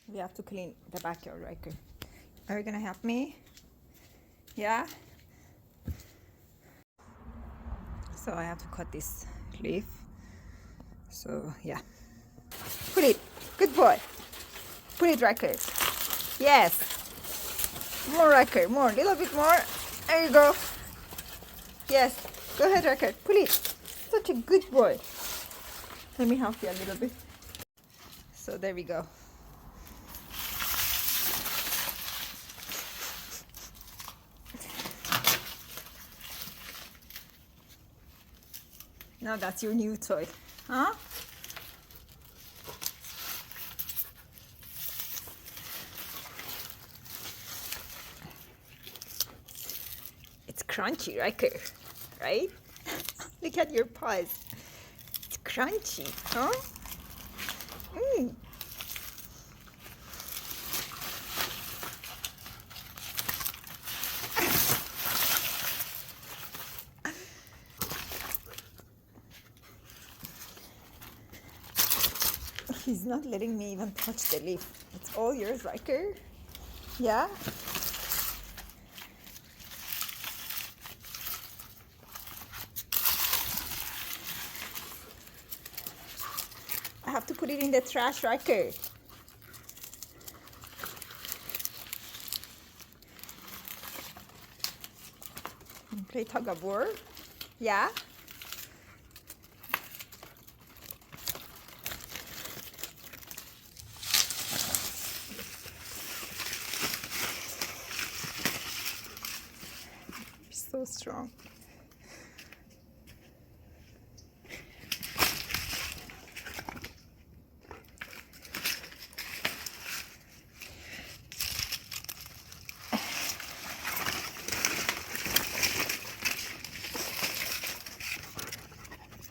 We have to clean the backyard, Riker. Are you gonna help me? Yeah? So I have to cut this leaf. So yeah. Put it. Good boy. Put it, Riker. Yes. More, Riker. More. Little bit more. There you go. Yes. Go ahead, Riker. Put it. Such a good boy. Let me help you a little bit. So there we go. Now that's your new toy, huh? It's crunchy, Riker, right? Look at your paws. It's crunchy, huh? Mm. He's not letting me even touch the leaf. It's all yours, Riker. Yeah? I have to put it in the trash, Riker. Play tug of war. Yeah? So strong.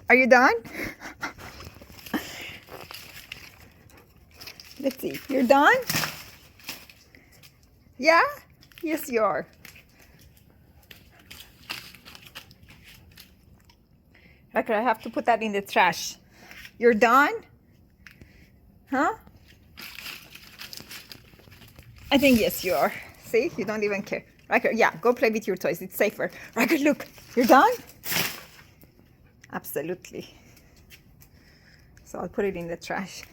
Are you done? Let's see. You're done? Yeah? Yes, you are. Okay, I have to put that in the trash. You're done? Huh? I think yes, you are. See? You don't even care. Riker, yeah, go play with your toys. It's safer. Riker, look. You're done? Absolutely. So I'll put it in the trash.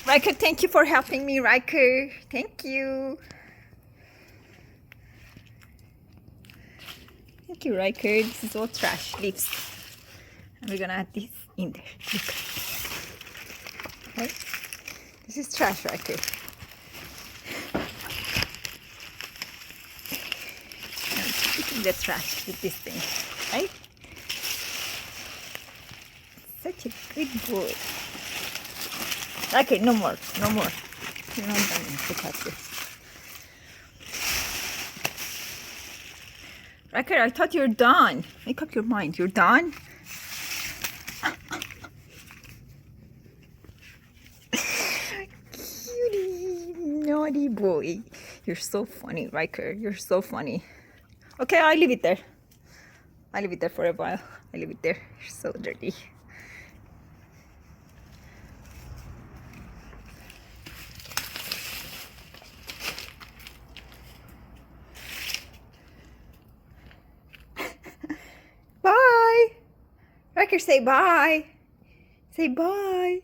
Riker, thank you for helping me, Riker. Thank you. Thank you, Riker. This is all trash leaves. And we're gonna add this in there. Look. Okay. This is trash, Riker. And put in the trash with this thing, right? Such a good boy. Okay, no more, no more. You're not done. Look at this. Riker, I thought you're done. Make up your mind. You're done? Cutie, naughty boy. You're so funny, Riker. You're so funny. Okay, I'll leave it there. I'll leave it there for a while. I'll leave it there. You're so dirty. Bye. Riker, say bye. Say bye.